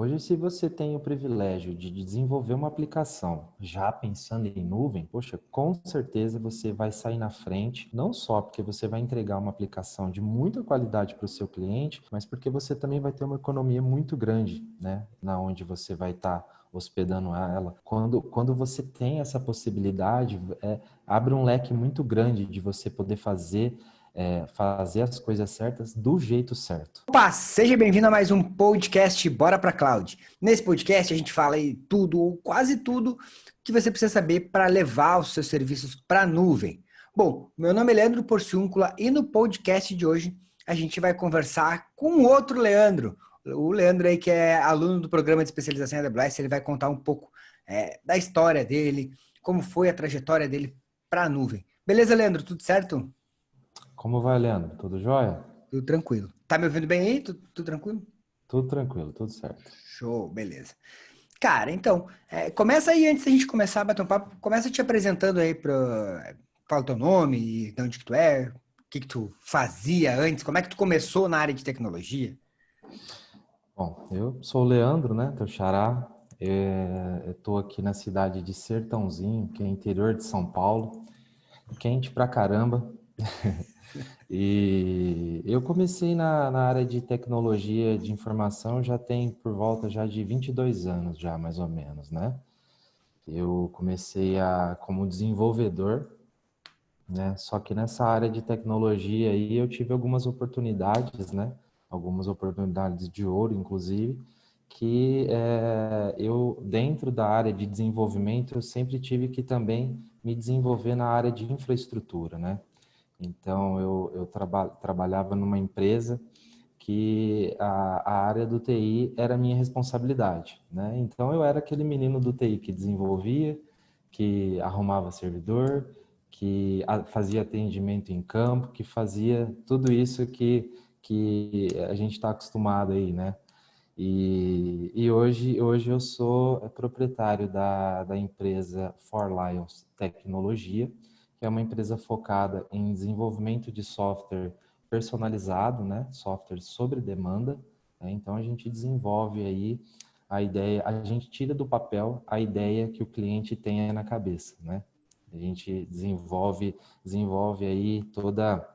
Hoje, se você tem o privilégio de desenvolver uma aplicação já pensando em nuvem, poxa, com certeza você vai sair na frente, não só porque você vai entregar uma aplicação de muita qualidade para o seu cliente, mas porque você também vai ter uma economia muito grande, né? Na onde você vai estar hospedando ela. Quando você tem essa possibilidade, abre um leque muito grande de você poder fazer as coisas certas do jeito certo. Opa, seja bem-vindo a mais um podcast Bora pra Cloud. Nesse podcast a gente fala aí tudo, ou quase tudo, que você precisa saber para levar os seus serviços para a nuvem. Bom, meu nome é Leandro Porciúncula e no podcast de hoje a gente vai conversar com outro Leandro. O Leandro aí que é aluno do programa de especialização em AWS, ele vai contar um pouco da história dele, como foi a trajetória dele para a nuvem. Beleza, Leandro? Tudo certo? Como vai, Leandro? Tudo jóia? Tudo tranquilo. Tá me ouvindo bem aí? Tudo tranquilo? Tudo tranquilo, tudo certo. Show, beleza. Cara, então, começa aí, antes da gente começar a bater um papo, começa te apresentando aí fala o teu nome, de onde que tu é, o que que tu fazia antes, como é que tu começou na área de tecnologia? Bom, eu sou o Leandro, né, teu xará. Eu tô aqui na cidade de Sertãozinho, que é interior de São Paulo, quente pra caramba. E eu comecei na área de tecnologia de informação já tem por volta já de 22 anos já, mais ou menos, né? Eu comecei como desenvolvedor, né? Só que nessa área de tecnologia aí eu tive algumas oportunidades, né? Algumas oportunidades de ouro, inclusive, que eu, dentro da área de desenvolvimento, eu sempre tive que também me desenvolver na área de infraestrutura, né? Então, eu trabalhava numa empresa que a área do TI era minha responsabilidade, né? Então, eu era aquele menino do TI que desenvolvia, que arrumava servidor, que fazia atendimento em campo, que fazia tudo isso que a gente está acostumado aí, né? E hoje eu sou proprietário da empresa For Lions Tecnologia, que é uma empresa focada em desenvolvimento de software personalizado, né? Software sobre demanda, né? Então a gente desenvolve aí a ideia, a gente tira do papel a ideia que o cliente tenha na cabeça, né? A gente desenvolve aí toda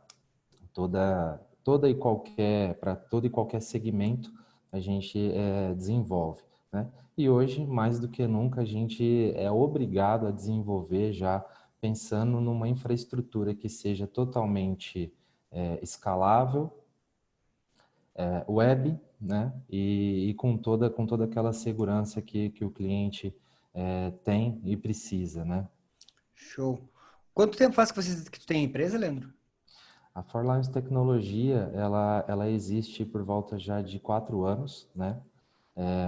e qualquer, para todo e qualquer segmento a gente desenvolve, né? E hoje, mais do que nunca, a gente é obrigado a desenvolver já pensando numa infraestrutura que seja totalmente escalável, web, né? E com toda aquela segurança que o cliente tem e precisa, né? Show. Quanto tempo faz que tu tem empresa, Leandro? A Forlines Tecnologia, ela existe por volta já de 4 anos, né?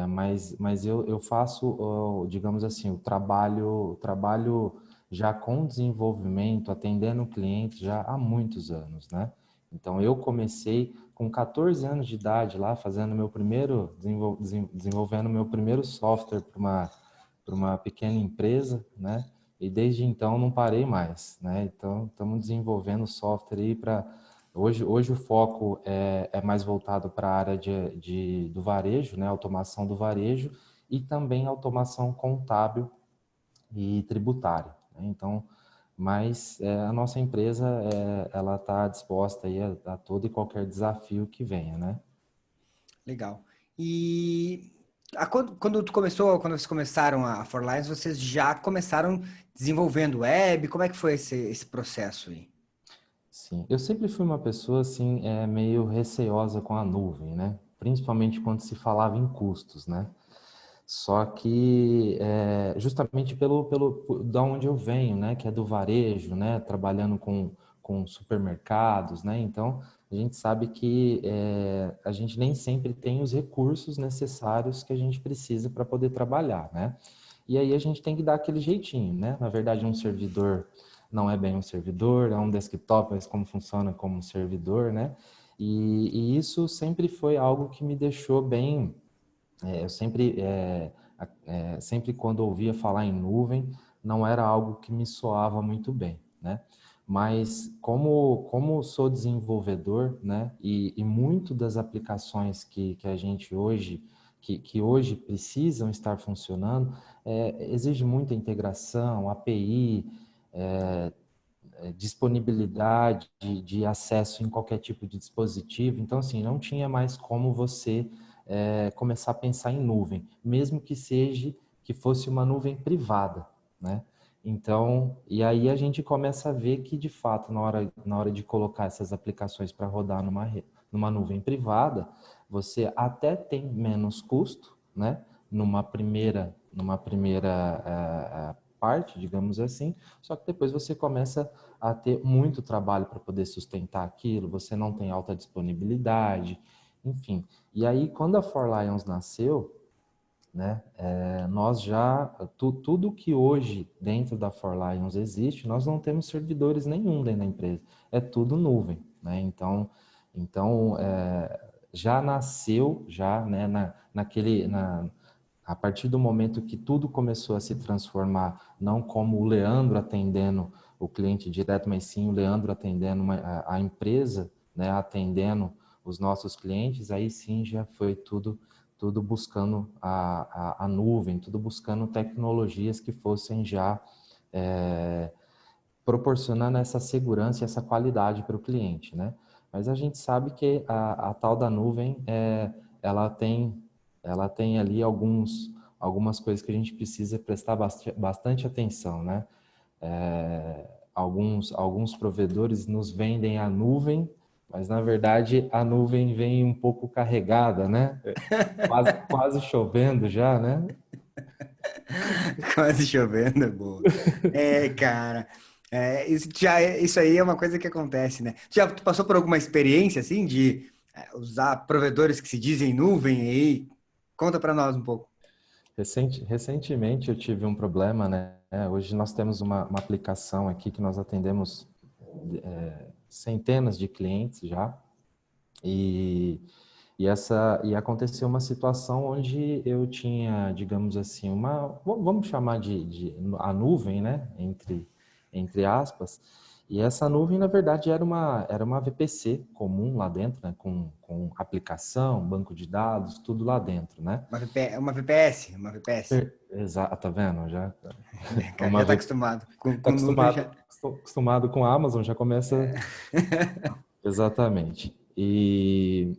Mas eu faço, digamos assim, o trabalho já com desenvolvimento, atendendo clientes já há muitos anos, né? Então, eu comecei com 14 anos de idade lá, desenvolvendo meu primeiro software para uma pequena empresa, né? E desde então não parei mais, né? Então, estamos desenvolvendo software aí para... Hoje o foco é mais voltado para a área do varejo, né? Automação do varejo e também automação contábil e tributária, né? Então, mas a nossa empresa, ela está disposta aí a todo e qualquer desafio que venha, né? Legal. E quando vocês começaram a Forlines, vocês já começaram desenvolvendo web? Como é que foi esse processo aí? Sim, eu sempre fui uma pessoa assim, meio receosa com a nuvem, né? Principalmente quando se falava em custos, né? Só que justamente da onde eu venho, né? Que é do varejo, né? Trabalhando com supermercados, né? Então a gente sabe que a gente nem sempre tem os recursos necessários que a gente precisa para poder trabalhar, né? E aí a gente tem que dar aquele jeitinho, né? Na verdade, um servidor não é bem um servidor, é um desktop, mas como funciona como um servidor, né? E isso sempre foi algo que me deixou bem. Eu sempre quando ouvia falar em nuvem, não era algo que me soava muito bem, né? Mas como sou desenvolvedor, né? E muito das aplicações que a gente hoje que hoje precisam estar funcionando, exige muita integração, API, disponibilidade de acesso em qualquer tipo de dispositivo. Então, assim, não tinha mais como você começar a pensar em nuvem, mesmo que fosse uma nuvem privada, né? Então, e aí a gente começa a ver que, de fato, na hora de colocar essas aplicações para rodar numa nuvem privada, você até tem menos custo, né? Numa primeira parte, digamos assim, só que depois você começa a ter muito trabalho para poder sustentar aquilo, você não tem alta disponibilidade, enfim. E aí, quando a 4Lions nasceu, né, nós tudo que hoje dentro da 4Lions existe, nós não temos servidores nenhum dentro da empresa, é tudo nuvem, né? Então já nasceu, já, né, a partir do momento que tudo começou a se transformar, não como o Leandro atendendo o cliente direto, mas sim o Leandro atendendo a empresa, né, atendendo os nossos clientes, aí sim já foi tudo buscando a nuvem, tudo buscando tecnologias que fossem já proporcionando essa segurança e essa qualidade para o cliente, né? Mas a gente sabe que a tal da nuvem, ela tem ali algumas coisas que a gente precisa prestar bastante atenção, né? Alguns provedores nos vendem a nuvem, mas na verdade a nuvem vem um pouco carregada, né? Quase chovendo já, né? Quase chovendo, é boa. Cara, isso aí é uma coisa que acontece, né? Tu passou por alguma experiência, assim, de usar provedores que se dizem nuvem aí? Conta para nós um pouco. Recentemente eu tive um problema, né? Hoje nós temos uma aplicação aqui que nós atendemos centenas de clientes já, e, e aconteceu uma situação onde eu tinha, digamos assim, vamos chamar de a nuvem, né? Entre aspas, e essa nuvem, na verdade, era uma VPC comum lá dentro, né? Com aplicação, banco de dados, tudo lá dentro, né? Uma VPS, uma VPS. Exato, tá vendo? Já Cara, já uma está vez acostumado. tá Com nuvem acostumado, já. acostumado com a Amazon, já começa exatamente. E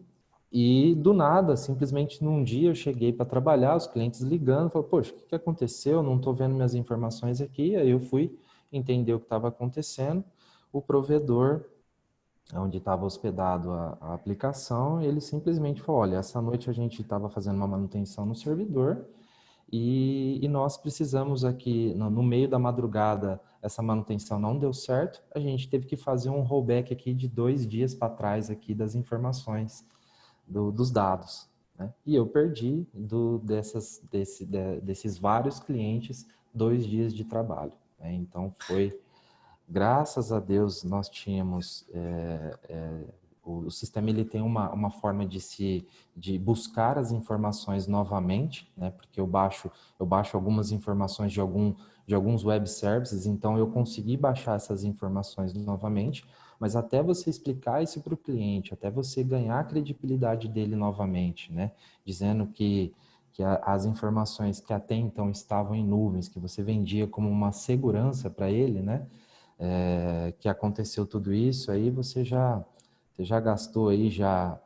do nada, simplesmente num dia eu cheguei para trabalhar, os clientes ligando, falaram, poxa, o que aconteceu? Não estou vendo minhas informações aqui. Aí eu fui entender o que estava acontecendo. O provedor, onde estava hospedado a aplicação, ele simplesmente falou, olha, essa noite a gente estava fazendo uma manutenção no servidor e nós precisamos aqui, no meio da madrugada, essa manutenção não deu certo, a gente teve que fazer um rollback aqui de 2 dias para trás aqui das informações dos dados, né? E eu perdi desses vários clientes 2 dias de trabalho, né? Então graças a Deus nós tínhamos o sistema ele tem uma forma de buscar as informações novamente, né? Porque eu baixo algumas informações de alguns web services, então eu consegui baixar essas informações novamente, mas até você explicar isso para o cliente, até você ganhar a credibilidade dele novamente, né? Dizendo que as informações que até então estavam em nuvens, que você vendia como uma segurança para ele, né? Que aconteceu tudo isso, aí você já gastou aí já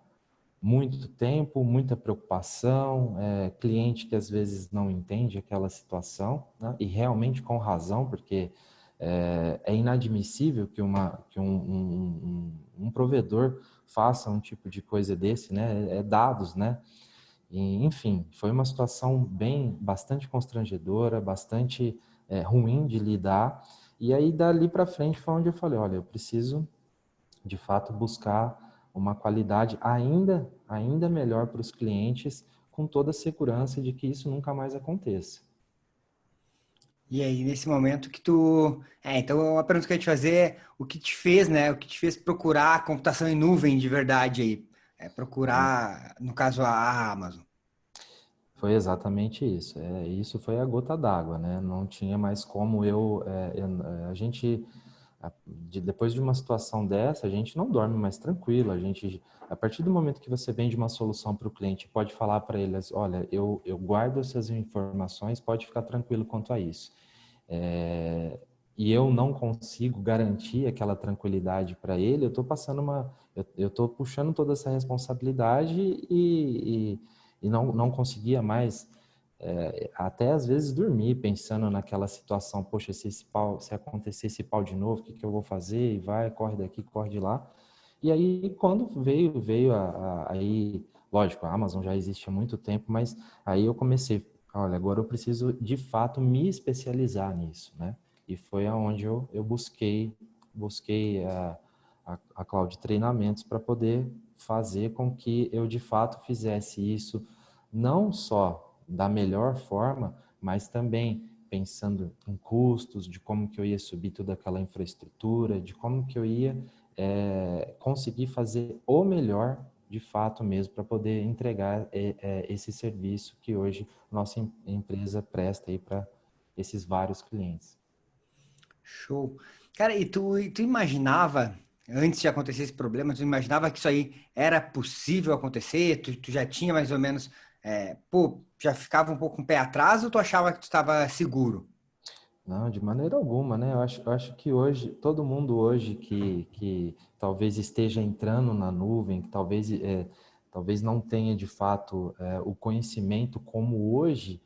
muito tempo, muita preocupação, cliente que às vezes não entende aquela situação, né? E realmente com razão, porque é inadmissível que um provedor faça um tipo de coisa desse, né? Dados, né? E, enfim, foi uma situação bastante constrangedora, bastante ruim de lidar. E aí, dali para frente, foi onde eu falei, olha, eu preciso de fato buscar uma qualidade ainda melhor para os clientes, com toda a segurança de que isso nunca mais aconteça. E aí, nesse momento que tu. Então, a pergunta que eu ia te fazer é o que te fez, né? O que te fez procurar a computação em nuvem de verdade aí? Procurar, no caso, a Amazon. Foi exatamente isso. Isso foi a gota d'água, né? Não tinha mais como a gente Depois de uma situação dessa, a gente não dorme mais tranquilo. A partir do momento que você vende uma solução para o cliente, pode falar para eles, olha, eu guardo essas informações, pode ficar tranquilo quanto a isso. E eu não consigo garantir aquela tranquilidade para ele, eu estou puxando toda essa responsabilidade e não conseguia mais até às vezes dormir pensando naquela situação, poxa, se acontecer esse pau de novo, o que eu vou fazer? E vai, corre daqui, corre de lá. E aí, quando veio aí, lógico, a Amazon já existe há muito tempo, mas aí eu comecei, olha, agora eu preciso de fato me especializar nisso, né? E foi aonde eu busquei a Cloud Treinamentos para poder fazer com que eu de fato fizesse isso, não só da melhor forma, mas também pensando em custos, de como que eu ia subir toda aquela infraestrutura, de como que eu ia conseguir fazer o melhor de fato mesmo para poder entregar esse serviço que hoje nossa empresa presta aí para esses vários clientes. Show. Cara, e tu imaginava, antes de acontecer esse problema, tu imaginava que isso aí era possível acontecer? Tu já tinha mais ou menos, já ficava um pouco com o pé atrás ou tu achava que tu estava seguro? Não, de maneira alguma, né? Eu acho que hoje, todo mundo hoje que talvez esteja entrando na nuvem, que talvez não tenha de fato o conhecimento como hoje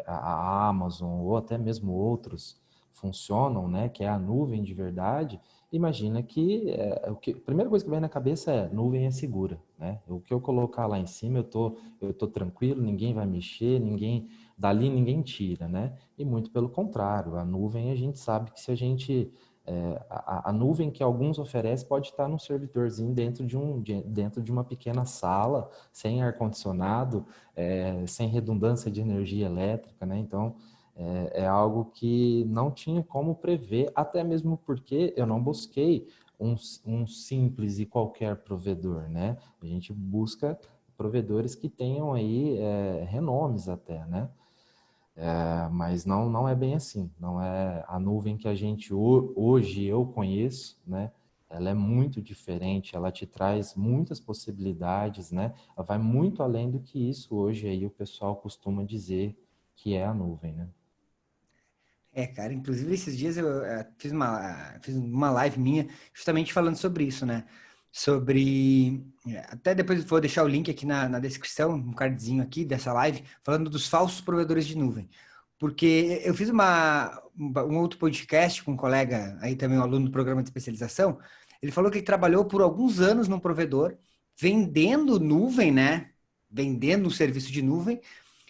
a Amazon ou até mesmo outros funcionam, né? Que é a nuvem de verdade. Imagina que a primeira coisa que vem na cabeça é nuvem é segura, né? O que eu colocar lá em cima, eu tô tranquilo, ninguém vai mexer, dali ninguém tira, né? E muito pelo contrário, a nuvem a gente sabe que se a gente a nuvem que alguns oferecem pode estar num servidorzinho dentro de uma pequena sala, sem ar-condicionado, sem redundância de energia elétrica, né? Então, é algo que não tinha como prever, até mesmo porque eu não busquei um simples e qualquer provedor, né? A gente busca provedores que tenham aí renomes até, né? Mas não é bem assim. Não é a nuvem que a gente hoje eu conheço, né? Ela é muito diferente, ela te traz muitas possibilidades, né? Ela vai muito além do que isso hoje aí o pessoal costuma dizer que é a nuvem, né? Cara, inclusive esses dias eu fiz uma live minha justamente falando sobre isso, né? Até depois vou deixar o link aqui na descrição, um cardzinho aqui dessa live, falando dos falsos provedores de nuvem. Porque eu fiz um outro podcast com um colega, aí também um aluno do programa de especialização, ele falou que ele trabalhou por alguns anos num provedor, vendendo nuvem, né? Vendendo um serviço de nuvem,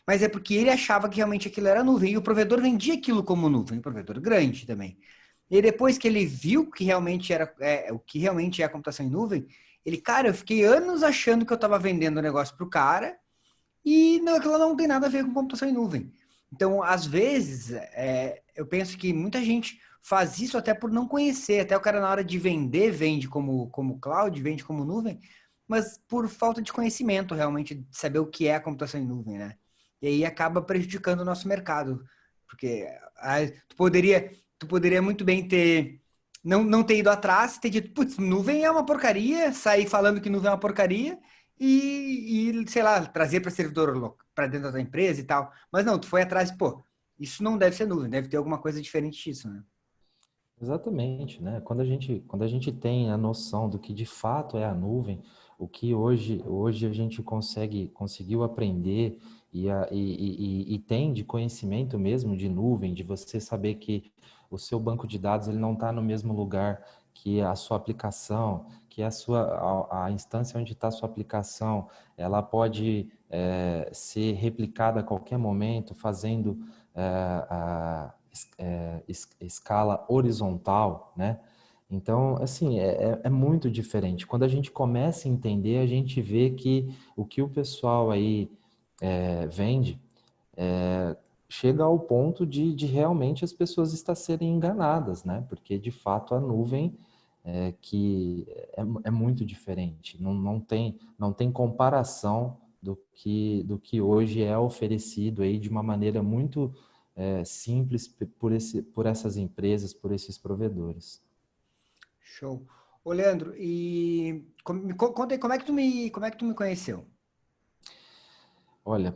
mas é porque ele achava que realmente aquilo era nuvem, e o provedor vendia aquilo como nuvem, um provedor grande também. E depois que ele viu que realmente era o que realmente é a computação em nuvem, ele, cara, eu fiquei anos achando que eu estava vendendo o negócio para o cara, e não, aquilo não tem nada a ver com computação em nuvem. Então, às vezes, eu penso que muita gente faz isso até por não conhecer, até o cara na hora de vender, vende como cloud, vende como nuvem, mas por falta de conhecimento realmente, de saber o que é a computação em nuvem, né? E aí acaba prejudicando o nosso mercado, porque tu poderia muito bem não ter ido atrás, ter dito, putz, nuvem é uma porcaria, sair falando que nuvem é uma porcaria, sei lá, trazer para servidor para dentro da empresa e tal. Mas não, tu foi atrás, pô, isso não deve ser nuvem, deve ter alguma coisa diferente disso, né? Exatamente, né? Quando a gente tem a noção do que de fato é a nuvem, o que hoje a gente conseguiu aprender e tem de conhecimento mesmo de nuvem, de você saber que o seu banco de dados ele não está no mesmo lugar que a sua aplicação, que a instância onde está a sua aplicação, ela pode ser replicada a qualquer momento, fazendo escala horizontal, né? Então, assim, é muito diferente. Quando a gente começa a entender, a gente vê que o que o pessoal aí vende chega ao ponto de realmente as pessoas estar serem enganadas, né? Porque, de fato, a nuvem é muito diferente. Não tem comparação do que hoje é oferecido aí de uma maneira muito simples por essas empresas, por esses provedores. Show. Ô, Leandro, e conta aí, como é que tu me conheceu? Olha,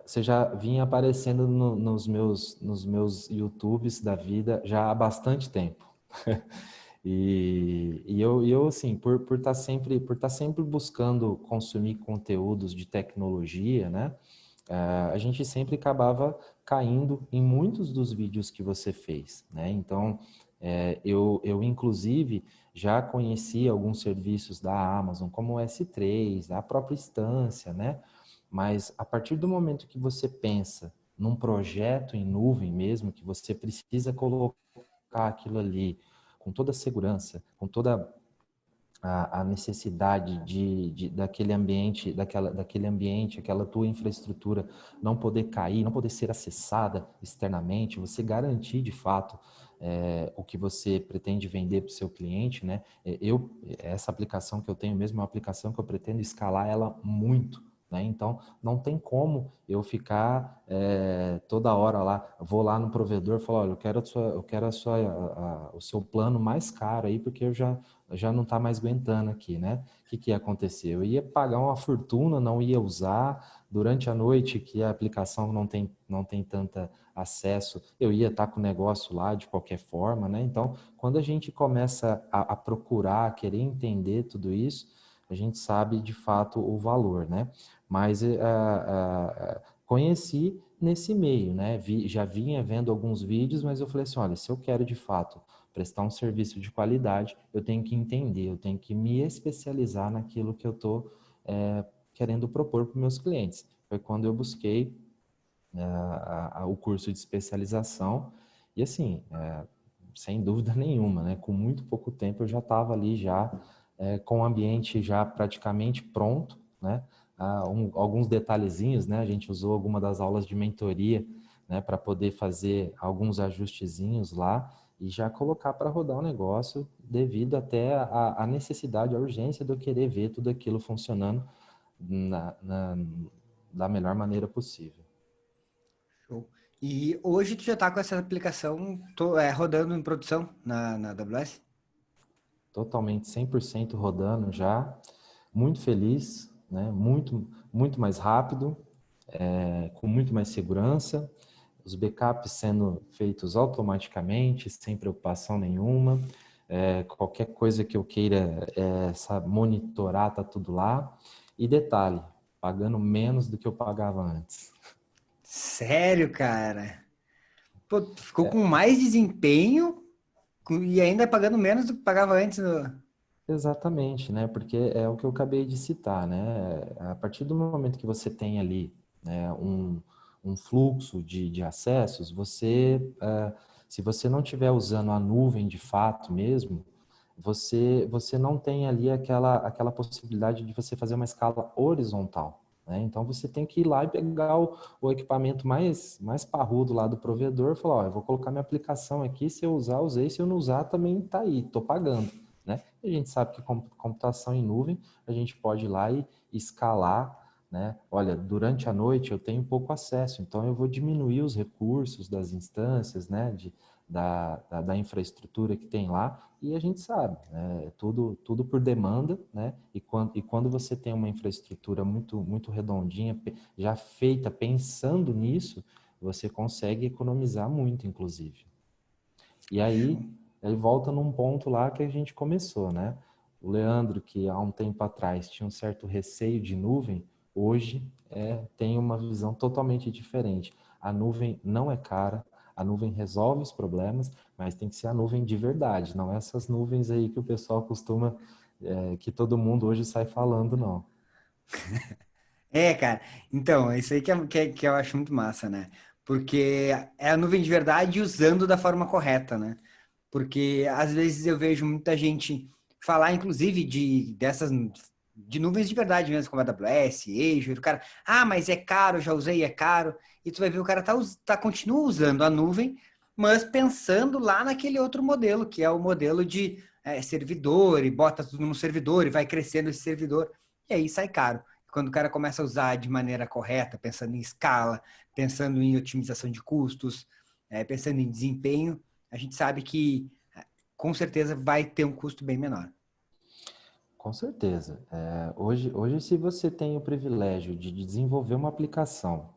você já vinha aparecendo nos meus YouTubes da vida já há bastante tempo. E eu assim, por estar sempre buscando consumir conteúdos de tecnologia, né? A gente sempre acabava caindo em muitos dos vídeos que você fez, né? Então, eu inclusive já conheci alguns serviços da Amazon, como o S3, a própria instância, né? Mas a partir do momento que você pensa num projeto em nuvem mesmo, que você precisa colocar aquilo ali com toda a segurança, com toda a necessidade daquele ambiente, daquele ambiente, aquela tua infraestrutura não poder cair, não poder ser acessada externamente, você garantir de fato o que você pretende vender para o seu cliente, né? Essa aplicação que eu tenho mesmo é uma aplicação que eu pretendo escalar ela muito, né? Então, não tem como eu ficar toda hora lá, vou lá no provedor e falo, olha, eu quero o seu plano mais caro aí, porque eu já não está mais aguentando aqui, né? O que ia acontecer? Eu ia pagar uma fortuna, não ia usar, durante a noite que a aplicação não tem tanta acesso, eu ia estar com o negócio lá de qualquer forma, né? Então, quando a gente começa a procurar, a querer entender tudo isso, a gente sabe de fato o valor, né? Mas conheci nesse meio, né? Já vinha vendo alguns vídeos, mas eu falei assim, olha, se eu quero de fato prestar um serviço de qualidade, eu tenho que entender, eu tenho que me especializar naquilo que eu estou querendo propor para os meus clientes. Foi quando eu busquei o curso de especialização e assim, sem dúvida nenhuma, né? Com muito pouco tempo eu já estava ali já com o ambiente já praticamente pronto, né? Alguns detalhezinhos, né? A gente usou alguma das aulas de mentoria, né? Para poder fazer alguns ajustezinhos lá e já colocar para rodar o negócio devido até a necessidade, a urgência de eu querer ver tudo aquilo funcionando na, na, da melhor maneira possível. Show. E hoje tu já tá com essa aplicação rodando em produção na AWS? Totalmente 100% rodando já, muito feliz, né? Muito mais rápido, com muito mais segurança, os backups sendo feitos automaticamente, sem preocupação nenhuma. Qualquer coisa que eu queira monitorar, tá tudo lá. E detalhe, pagando menos do que eu pagava antes. Sério, cara? Pô, tu ficou com mais desempenho e ainda pagando menos do que pagava antes. Exatamente, né? Porque é o que eu acabei de citar, né? A partir do momento que você tem ali, né, um fluxo de acessos, se você não estiver usando a nuvem de fato mesmo, você não tem ali aquela possibilidade de você fazer uma escala horizontal, né? Então você tem que ir lá e pegar o equipamento mais parrudo lá do provedor e falar, ó, eu vou colocar minha aplicação aqui, se eu usar, usei, se eu não usar, também tá aí, tô pagando, né? A gente sabe que computação em nuvem, a gente pode ir lá e escalar, né? Olha, durante a noite eu tenho pouco acesso, então eu vou diminuir os recursos das instâncias, né? Da infraestrutura que tem lá, e a gente sabe, né? Tudo por demanda, né? E quando você tem uma infraestrutura muito redondinha, já feita pensando nisso, você consegue economizar muito, inclusive. E aí volta num ponto lá que a gente começou, né? O Leandro, que há um tempo atrás tinha um certo receio de nuvem, hoje tem uma visão totalmente diferente. A nuvem não é cara, a nuvem resolve os problemas, mas tem que ser a nuvem de verdade, não essas nuvens aí que o pessoal costuma, que todo mundo hoje sai falando, não. Cara. Então, é isso aí que eu acho muito massa, né? Porque é a nuvem de verdade usando da forma correta, né? Porque às vezes eu vejo muita gente falar, inclusive, de nuvens de verdade mesmo, como a AWS, Azure, o cara, mas é caro, já usei, é caro. E tu vai ver o cara continua usando a nuvem, mas pensando lá naquele outro modelo, que é o modelo de servidor, e bota tudo no servidor, e vai crescendo esse servidor, e aí sai caro. quando o cara começa a usar de maneira correta, pensando em escala, pensando em otimização de custos, pensando em desempenho, a gente sabe que com certeza vai ter um custo bem menor. Com certeza. Hoje, se você tem o privilégio de desenvolver uma aplicação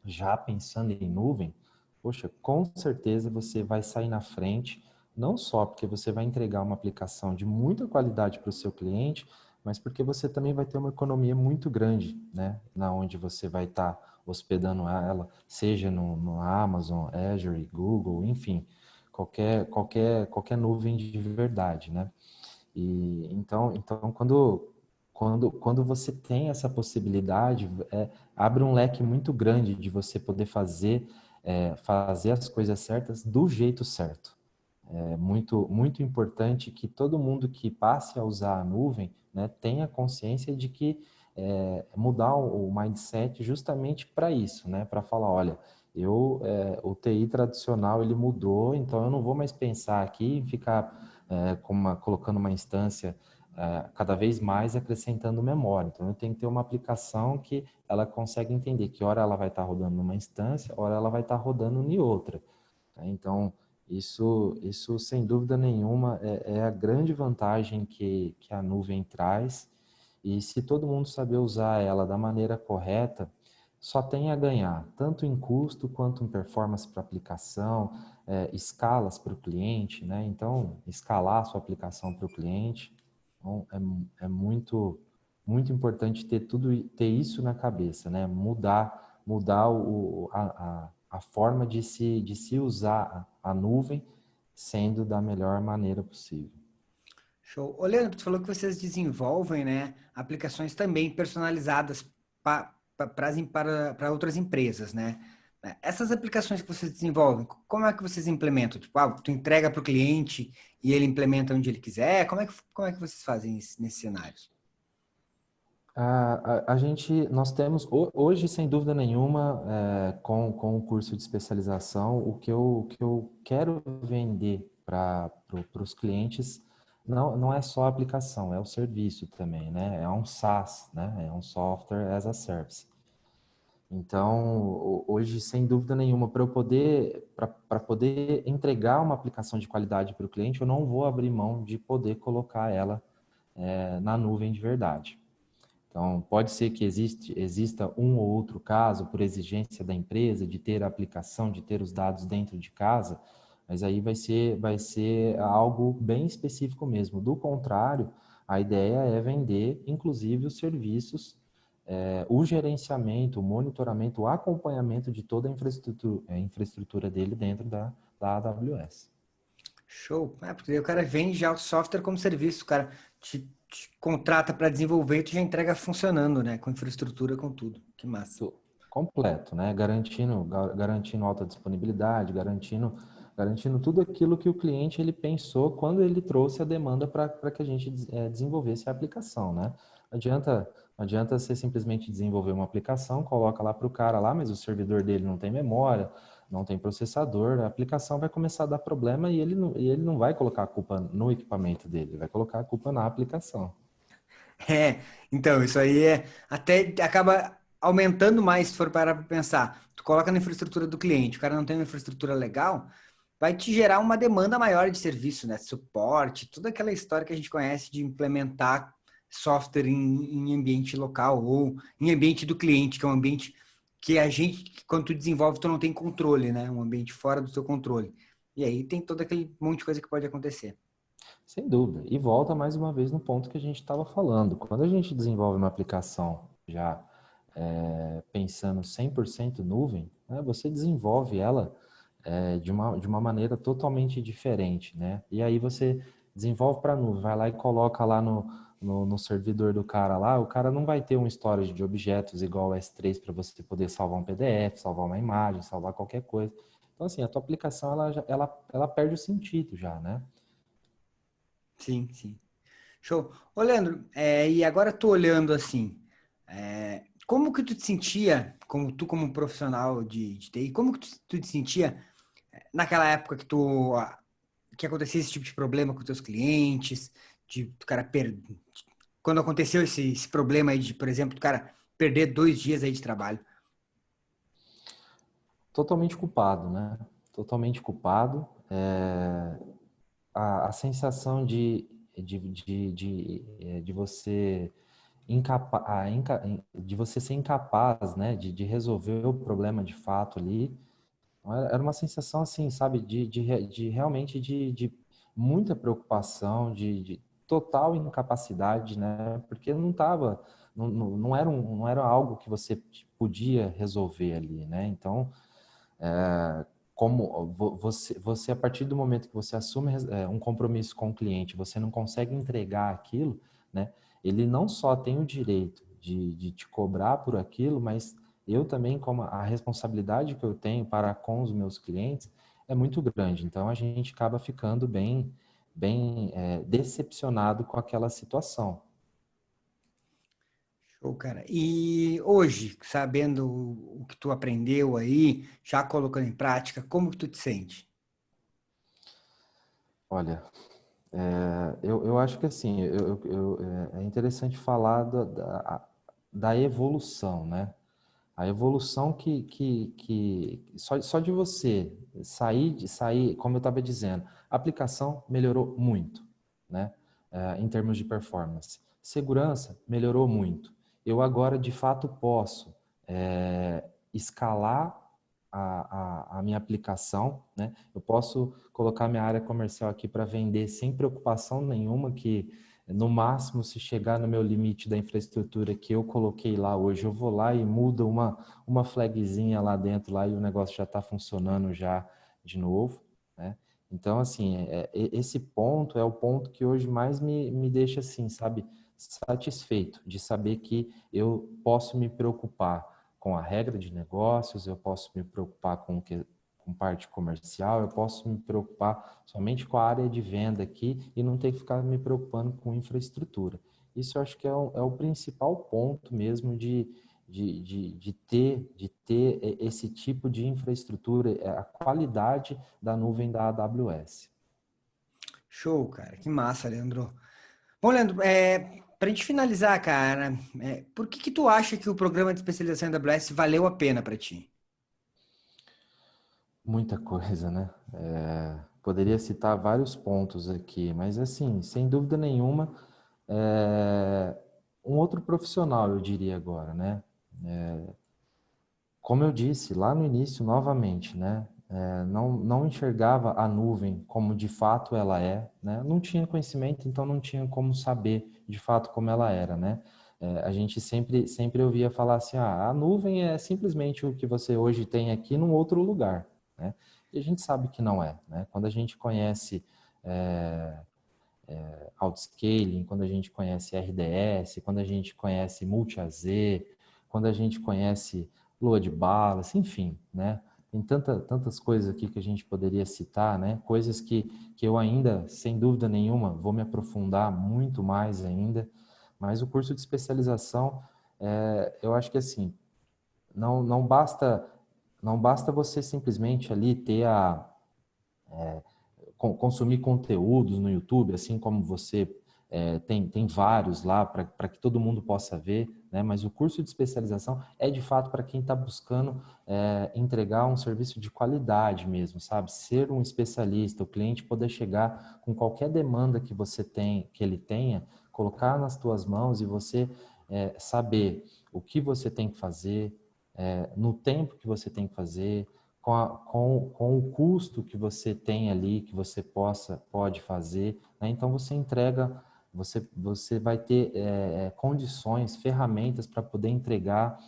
já pensando em nuvem, poxa, com certeza você vai sair na frente, não só porque você vai entregar uma aplicação de muita qualidade para o seu cliente, mas porque você também vai ter uma economia muito grande, né? Na onde você vai estar hospedando ela, seja no Amazon, Azure, Google, enfim, qualquer nuvem de verdade, né? E então quando você tem essa possibilidade, abre um leque muito grande de você poder fazer as coisas certas do jeito certo. É muito importante que todo mundo que passe a usar a nuvem, né, tenha consciência de que mudar o mindset justamente para isso, né, para falar, olha, o TI tradicional ele mudou, então eu não vou mais pensar aqui em ficar colocando uma instância cada vez mais acrescentando memória. Então eu tenho que ter uma aplicação que ela consegue entender que hora ela vai estar rodando numa instância, hora ela vai estar rodando em outra. Tá? Então isso, sem dúvida nenhuma, é a grande vantagem que a nuvem traz. E se todo mundo saber usar ela da maneira correta, só tem a ganhar, tanto em custo quanto em performance para aplicação, escalas para o cliente, né? Então, escalar a sua aplicação para o cliente. Então, é muito importante ter isso na cabeça, né? Mudar a forma de se usar a nuvem sendo da melhor maneira possível. Show. Ô, Leandro, tu falou que vocês desenvolvem, né, aplicações também personalizadas para outras empresas, né? Essas aplicações que vocês desenvolvem, como é que vocês implementam? Tipo, tu entrega para o cliente e ele implementa onde ele quiser? Como é que vocês fazem isso nesses cenários? Nós temos, hoje, sem dúvida nenhuma, com o curso de especialização, o que eu quero vender para os clientes não é só a aplicação, é o serviço também, né? É um SaaS, né? É um Software as a Service. Então, hoje, sem dúvida nenhuma, para poder entregar uma aplicação de qualidade para o cliente, eu não vou abrir mão de poder colocar ela na nuvem de verdade. Então, pode ser que exista um ou outro caso, por exigência da empresa, de ter a aplicação, de ter os dados dentro de casa, mas aí vai ser algo bem específico mesmo. Do contrário, a ideia é vender, inclusive, os serviços, o gerenciamento, o monitoramento, o acompanhamento de toda a infraestrutura dele dentro da AWS. Show. Porque aí o cara vende já o software como serviço, o cara te contrata para desenvolver e tu já entrega funcionando, né? Com infraestrutura, com tudo. Que massa. Completo, né? Garantindo alta disponibilidade, garantindo tudo aquilo que o cliente ele pensou quando ele trouxe a demanda para que a gente desenvolvesse a aplicação, né? Não adianta você simplesmente desenvolver uma aplicação, coloca lá para o cara lá, mas o servidor dele não tem memória, não tem processador, a aplicação vai começar a dar problema e ele não vai colocar a culpa no equipamento dele, ele vai colocar a culpa na aplicação. É, então, isso aí até acaba aumentando mais se for parar para pensar. Tu coloca na infraestrutura do cliente, o cara não tem uma infraestrutura legal, vai te gerar uma demanda maior de serviço, né? Suporte, toda aquela história que a gente conhece de implementar software em ambiente local ou em ambiente do cliente, que é um ambiente que a gente, quando tu desenvolve, tu não tem controle, né? Um ambiente fora do teu controle. E aí tem todo aquele monte de coisa que pode acontecer. Sem dúvida. E volta mais uma vez no ponto que a gente estava falando. Quando a gente desenvolve uma aplicação já pensando 100% nuvem, né, você desenvolve ela de uma maneira totalmente diferente, né? E aí você desenvolve para a nuvem, vai lá e coloca lá no servidor do cara lá, o cara não vai ter um storage de objetos igual o S3 para você poder salvar um PDF, salvar uma imagem, salvar qualquer coisa. Então, assim, a tua aplicação, ela perde o sentido já, né? Sim, sim. Show. Ô, Leandro, e agora tu olhando assim, como que tu te sentia, como um profissional de TI, como que tu te sentia naquela época que acontecia esse tipo de problema com teus clientes, de o cara quando aconteceu esse problema aí de, por exemplo, do cara perder 2 dias aí de trabalho? Totalmente culpado, né? Totalmente culpado. A sensação de você de você ser incapaz, né, de resolver o problema de fato ali, era uma sensação assim, sabe, de realmente de muita preocupação, de total incapacidade, né, porque não estava, não era algo que você podia resolver ali, né, então como você a partir do momento que você assume um compromisso com o cliente, você não consegue entregar aquilo, né? Ele não só tem o direito de te cobrar por aquilo, mas eu também, como a responsabilidade que eu tenho para com os meus clientes é muito grande. Então a gente acaba ficando bem decepcionado com aquela situação. Show, cara. E hoje, sabendo o que tu aprendeu aí, já colocando em prática, como que tu te sente? Olha, eu acho que assim, é interessante falar da evolução, né? A evolução que só de você sair, como eu estava dizendo, a aplicação melhorou muito, né? Em termos de performance. Segurança melhorou muito. Eu agora, de fato, posso escalar a minha aplicação, né? Eu posso colocar minha área comercial aqui para vender sem preocupação nenhuma que no máximo, se chegar no meu limite da infraestrutura que eu coloquei lá hoje, eu vou lá e mudo uma flagzinha lá dentro lá e o negócio já está funcionando já de novo, né? Então, assim, esse ponto é o ponto que hoje mais me deixa, assim, sabe, satisfeito de saber que eu posso me preocupar com a regra de negócios, eu posso me preocupar com parte comercial, eu posso me preocupar somente com a área de venda aqui e não ter que ficar me preocupando com infraestrutura. Isso eu acho que é o principal ponto mesmo de ter esse tipo de infraestrutura, a qualidade da nuvem da AWS. Show, cara. Que massa, Leandro. Bom, Leandro, para a gente finalizar, cara, por que que tu acha que o programa de especialização em AWS valeu a pena para ti? Muita coisa, né? Poderia citar vários pontos aqui, mas assim, sem dúvida nenhuma, é, um outro profissional, eu diria agora, né? Como eu disse lá no início, novamente, né? Não enxergava a nuvem como de fato ela é, né? Não tinha conhecimento, então não tinha como saber de fato como ela era, né? A gente sempre ouvia falar assim, a nuvem é simplesmente o que você hoje tem aqui num outro lugar, né? E a gente sabe que não é, né? Quando a gente conhece é, Outscaling, quando a gente conhece RDS, quando a gente conhece Multi-AZ, quando a gente conhece load balance, enfim, né? Tem tantas coisas aqui que a gente poderia citar, né? Coisas que eu ainda, sem dúvida nenhuma, vou me aprofundar muito mais ainda, mas o curso de especialização, eu acho que assim, não basta você simplesmente ali ter consumir conteúdos no YouTube, assim como você tem vários lá para que todo mundo possa ver, né? Mas o curso de especialização é de fato para quem está buscando entregar um serviço de qualidade mesmo, sabe? Ser um especialista, o cliente poder chegar com qualquer demanda que você tem, que ele tenha, colocar nas tuas mãos e você saber o que você tem que fazer, no tempo que você tem que fazer, com o custo que você tem ali, que você pode fazer, né? Então você entrega, você vai ter condições, ferramentas para poder entregar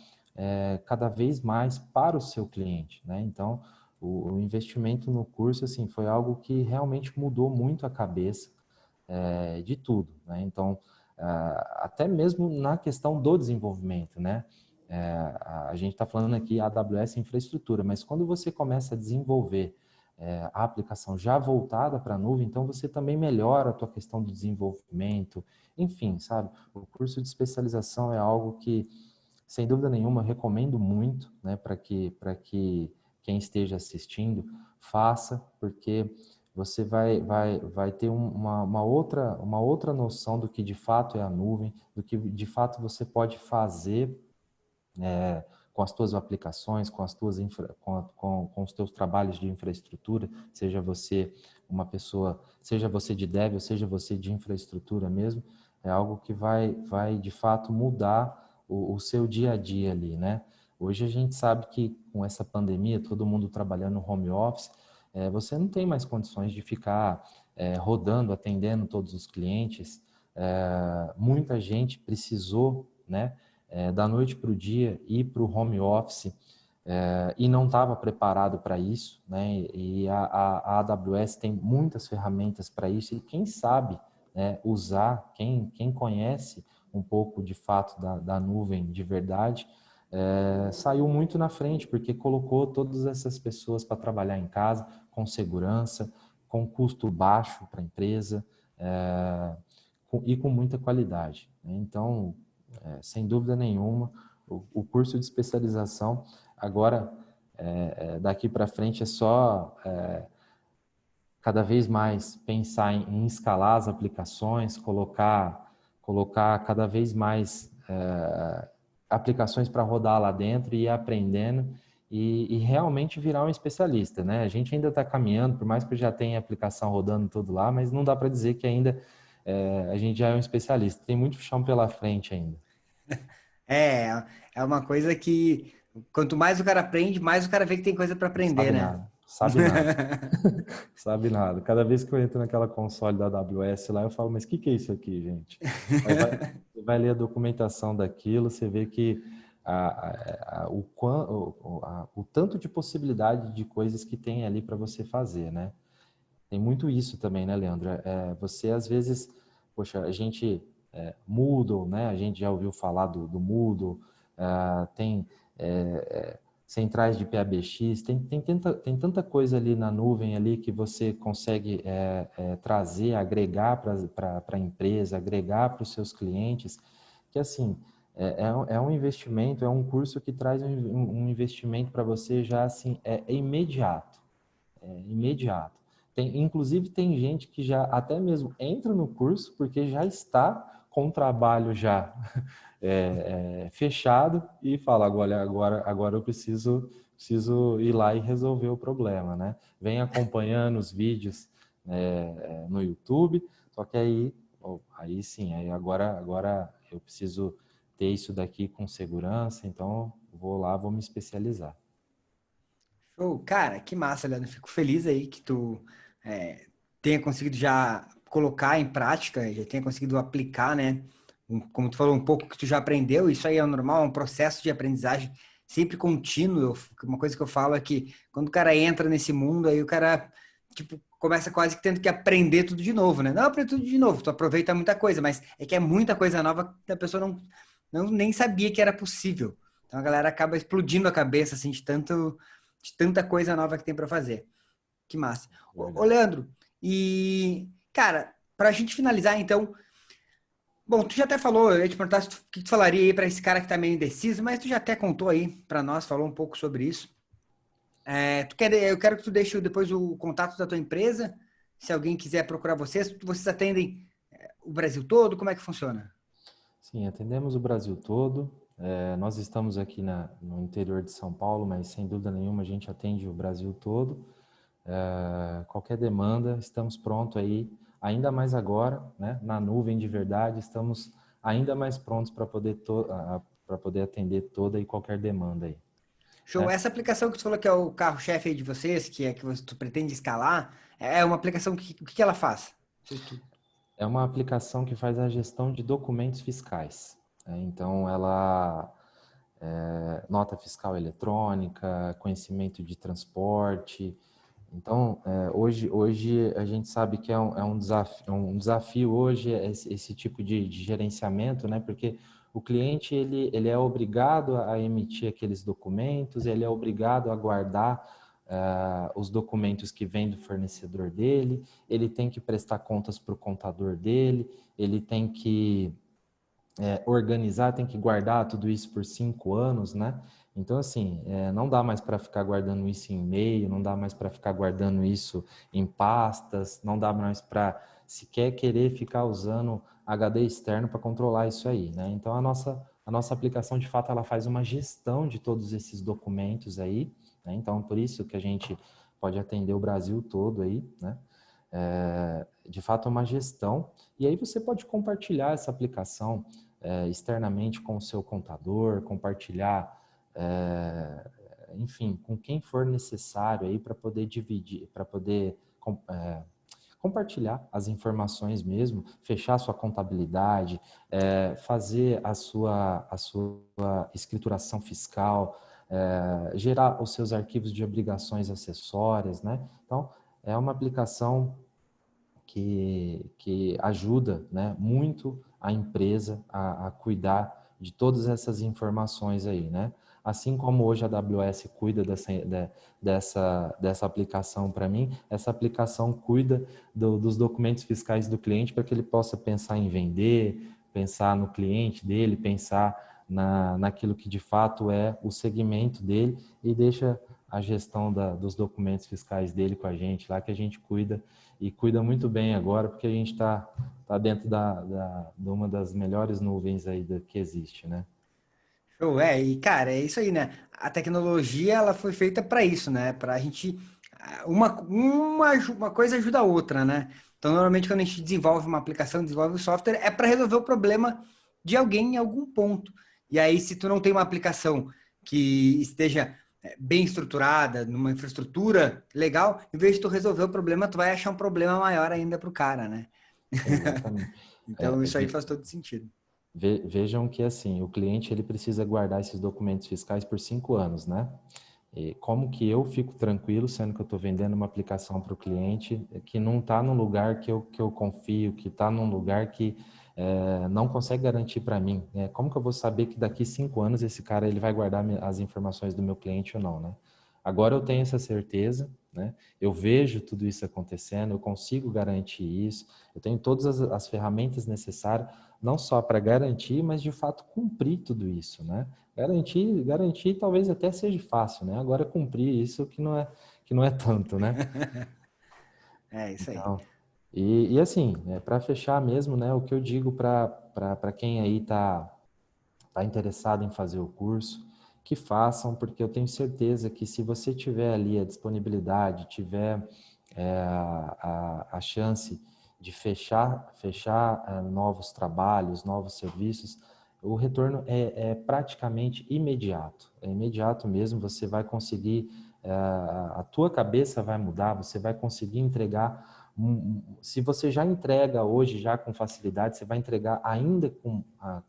cada vez mais para o seu cliente, né? Então o investimento no curso assim foi algo que realmente mudou muito a cabeça de tudo, né? Então até mesmo na questão do desenvolvimento, né? A gente está falando aqui AWS infraestrutura, mas quando você começa a desenvolver a aplicação já voltada para a nuvem, então você também melhora a tua questão do desenvolvimento, enfim, sabe? O curso de especialização é algo que, sem dúvida nenhuma, eu recomendo muito, né, para que quem esteja assistindo faça, porque você vai ter uma outra noção do que de fato é a nuvem, do que de fato você pode fazer com as tuas aplicações, com as tuas com os teus trabalhos de infraestrutura, seja você uma pessoa, seja você de dev, ou seja você de infraestrutura mesmo, é algo que vai de fato mudar o seu dia a dia ali, né? Hoje a gente sabe que com essa pandemia, todo mundo trabalhando no home office, você não tem mais condições de ficar rodando, atendendo todos os clientes. Muita gente precisou, né, da noite para o dia ir para o home office e não estava preparado para isso, né? E a AWS tem muitas ferramentas para isso e quem sabe, né, usar, quem conhece um pouco de fato da nuvem de verdade, saiu muito na frente, porque colocou todas essas pessoas para trabalhar em casa, com segurança, com custo baixo para a empresa e com muita qualidade, né? Então, sem dúvida nenhuma, o curso de especialização agora, daqui para frente, é só cada vez mais pensar em escalar as aplicações, colocar cada vez mais aplicações para rodar lá dentro e ir aprendendo e realmente virar um especialista, né? A gente ainda está caminhando, por mais que eu já tenha aplicação rodando tudo lá, mas não dá para dizer que ainda a gente já é um especialista. Tem muito chão pela frente ainda. É, é uma coisa que quanto mais o cara aprende, mais o cara vê que tem coisa para aprender, Sabe né? nada, sabe nada, sabe nada. Cada vez que eu entro naquela console da AWS lá, eu falo, mas o que é isso aqui, gente? Aí você vai ler a documentação daquilo, você vê que o tanto de possibilidade de coisas que tem ali para você fazer, né? Tem muito isso também, né, Leandro? Você, às vezes, poxa, a gente, Moodle, né? A gente já ouviu falar do Moodle, tem centrais de PABX, tem tanta coisa ali na nuvem ali que você consegue trazer, agregar para a empresa, agregar para os seus clientes, que assim, é um investimento, é um curso que traz um investimento para você já assim, é imediato. Imediato. Inclusive, tem gente que já até mesmo entra no curso porque já está com o trabalho já fechado e fala, agora eu preciso ir lá e resolver o problema, né? Vem acompanhando os vídeos no YouTube, só que aí sim, aí agora eu preciso ter isso daqui com segurança, então vou lá, vou me especializar. Show, cara, que massa, Leandro. Fico feliz aí que tu tenha conseguido já colocar em prática, já tenha conseguido aplicar, né? Como tu falou, um pouco que tu já aprendeu, isso aí é normal, é um processo de aprendizagem sempre contínuo. Uma coisa que eu falo é que quando o cara entra nesse mundo, aí o cara, tipo, começa quase que tendo que aprender tudo de novo, né? Não aprende tudo de novo, tu aproveita muita coisa, mas é que é muita coisa nova que a pessoa não nem sabia que era possível. Então a galera acaba explodindo a cabeça, assim, de tanta coisa nova que tem para fazer. Que massa. Ô, Verdade. Leandro, e, cara, para a gente finalizar, então, bom, tu já até falou, eu ia te perguntar o que tu falaria aí para esse cara que tá meio indeciso, mas tu já até contou aí para nós, falou um pouco sobre isso. Eu quero que tu deixe depois o contato da tua empresa, se alguém quiser procurar vocês. Vocês atendem o Brasil todo? Como é que funciona? Sim, atendemos o Brasil todo. Nós estamos aqui no interior de São Paulo, mas sem dúvida nenhuma a gente atende o Brasil todo. Qualquer demanda, estamos prontos aí, ainda mais agora, né, na nuvem de verdade, estamos ainda mais prontos para poder atender toda e qualquer demanda aí, Show. né? Essa aplicação que tu falou que é o carro-chefe aí de vocês, que é que tu pretende escalar, é uma aplicação o que ela faz? Não sei se tu- É uma aplicação que faz a gestão de documentos fiscais, né? Então, nota fiscal eletrônica, conhecimento de transporte. Então, hoje a gente sabe que é um desafio hoje esse tipo de gerenciamento, né? Porque o cliente ele é obrigado a emitir aqueles documentos, ele é obrigado a guardar os documentos que vêm do fornecedor dele, ele tem que prestar contas para o contador dele, ele tem que organizar, tem que guardar tudo isso por 5 anos, né? Então, assim, não dá mais para ficar guardando isso em e-mail, não dá mais para ficar guardando isso em pastas, não dá mais para sequer querer ficar usando HD externo para controlar isso aí, né? Então, a nossa aplicação, de fato, ela faz uma gestão de todos esses documentos aí, né? Então, por isso que a gente pode atender o Brasil todo aí, né? De fato, é uma gestão. E aí você pode compartilhar essa aplicação externamente com o seu contador, compartilhar enfim, com quem for necessário aí para poder dividir, para poder compartilhar as informações mesmo, fechar sua contabilidade, fazer a sua escrituração fiscal, gerar os seus arquivos de obrigações acessórias, né? Então, é uma aplicação que ajuda, né, muito a empresa a cuidar de todas essas informações aí, né? Assim como hoje a AWS cuida dessa aplicação para mim, essa aplicação cuida dos documentos fiscais do cliente para que ele possa pensar em vender, pensar no cliente dele, pensar naquilo que de fato é o segmento dele e deixa a gestão dos documentos fiscais dele com a gente lá, que a gente cuida e cuida muito bem agora, porque a gente está dentro de uma das melhores nuvens aí que existe, né? Show, e cara, é isso aí, né? A tecnologia, ela foi feita para isso, né? Para a gente, uma coisa ajuda a outra, né? Então, normalmente, quando a gente desenvolve uma aplicação, desenvolve um software, é para resolver o problema de alguém em algum ponto. E aí, se tu não tem uma aplicação que esteja bem estruturada, numa infraestrutura legal, em vez de tu resolver o problema, tu vai achar um problema maior ainda para o cara, né? Exatamente. Então, isso aí faz todo sentido. Vejam que assim, o cliente ele precisa guardar esses documentos fiscais por 5 anos, né? E como que eu fico tranquilo, sendo que eu estou vendendo uma aplicação para o cliente que não está num lugar que eu confio, que está num lugar que não consegue garantir para mim, né? Como que eu vou saber que daqui 5 anos esse cara ele vai guardar as informações do meu cliente ou não, né? Agora eu tenho essa certeza, né? Eu vejo tudo isso acontecendo, eu consigo garantir isso, eu tenho todas as ferramentas necessárias, não só para garantir, mas de fato cumprir tudo isso, né? Garantir talvez até seja fácil, né? Agora cumprir isso que não é tanto, né? É isso aí. Então, e assim, para fechar mesmo, né? O que eu digo para quem aí tá interessado em fazer o curso, que façam, porque eu tenho certeza que se você tiver ali a disponibilidade, tiver a chance de fechar novos trabalhos, novos serviços, o retorno é praticamente imediato. É imediato mesmo, você vai conseguir, a tua cabeça vai mudar, você vai conseguir entregar. Se você já entrega hoje já com facilidade, você vai entregar ainda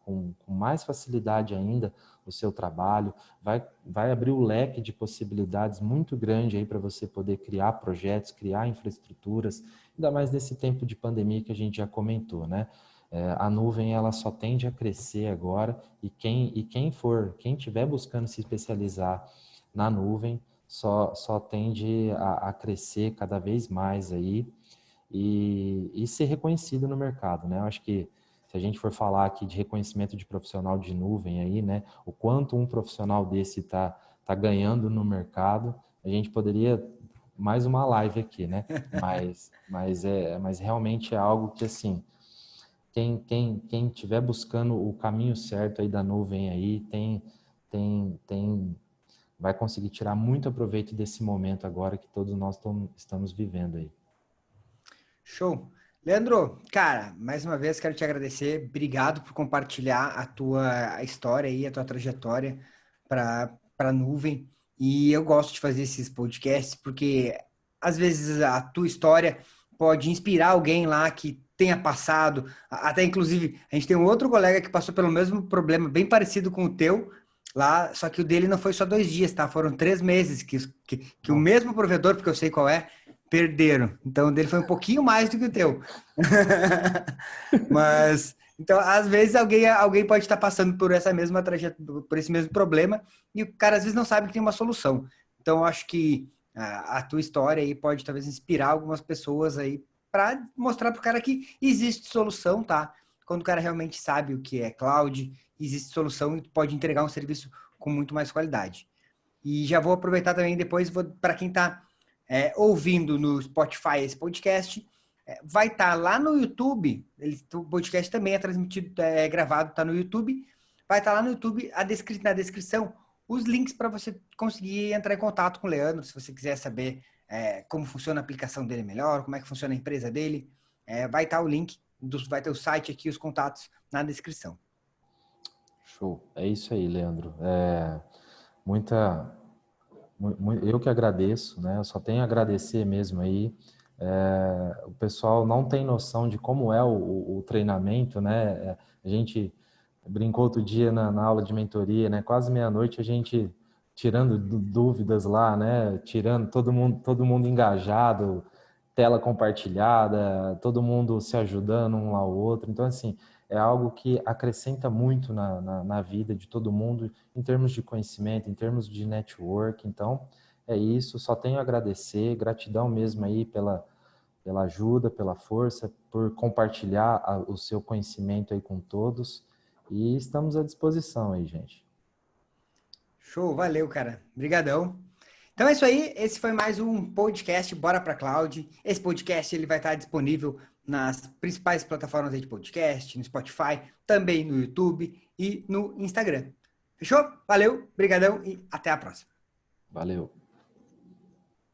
com mais facilidade ainda o seu trabalho, vai abrir o leque de possibilidades muito grande aí para você poder criar projetos, criar infraestruturas, ainda mais nesse tempo de pandemia que a gente já comentou, né? A nuvem ela só tende a crescer agora e quem estiver buscando se especializar na nuvem só tende a crescer cada vez mais aí e ser reconhecido no mercado, né? Eu acho que se a gente for falar aqui de reconhecimento de profissional de nuvem aí, né? O quanto um profissional desse tá ganhando no mercado, a gente poderia mais uma live aqui, né? Mas realmente é algo que assim, quem estiver buscando o caminho certo aí da nuvem aí, vai conseguir tirar muito proveito desse momento agora que todos nós estamos vivendo aí. Show. Leandro, cara, mais uma vez quero te agradecer. Obrigado por compartilhar a tua história e a tua trajetória para a nuvem. E eu gosto de fazer esses podcasts porque às vezes a tua história pode inspirar alguém lá que tenha passado. Até inclusive, a gente tem um outro colega que passou pelo mesmo problema, bem parecido com o teu, lá, só que o dele não foi só 2 dias, tá? Foram 3 meses que o mesmo provedor, porque eu sei qual é, perderam. Então, o dele foi um pouquinho mais do que o teu. Mas, então, às vezes, alguém pode estar passando por essa mesma trajetória, por esse mesmo problema, e o cara, às vezes, não sabe que tem uma solução. Então, eu acho que a tua história aí pode, talvez, inspirar algumas pessoas aí para mostrar para o cara que existe solução, tá? Quando o cara realmente sabe o que é cloud, existe solução e pode entregar um serviço com muito mais qualidade. E já vou aproveitar também depois, para quem está ouvindo no Spotify esse podcast, vai estar lá no YouTube, o podcast também é transmitido, gravado, está no YouTube, vai estar lá no YouTube, na descrição, os links para você conseguir entrar em contato com o Leandro, se você quiser saber como funciona a aplicação dele melhor, como é que funciona a empresa dele, vai estar o link, vai ter o site aqui, os contatos na descrição. Show. É isso aí, Leandro. Eu que agradeço, né? Eu só tenho a agradecer mesmo aí. O pessoal não tem noção de como é o treinamento, né? A gente brincou outro dia na aula de mentoria, né? Quase meia-noite a gente tirando dúvidas lá, né? Tirando todo mundo engajado, tela compartilhada, todo mundo se ajudando um ao outro. Então, assim, é algo que acrescenta muito na vida de todo mundo em termos de conhecimento, em termos de network. Então, é isso. Só tenho a agradecer, gratidão mesmo aí pela ajuda, pela força, por compartilhar o seu conhecimento aí com todos. E estamos à disposição aí, gente. Show, valeu, cara. Obrigadão. Então é isso aí, esse foi mais um podcast Bora Pra Cloud. Esse podcast ele vai estar disponível nas principais plataformas aí de podcast, no Spotify, também no YouTube e no Instagram. Fechou? Valeu, brigadão e até a próxima. Valeu.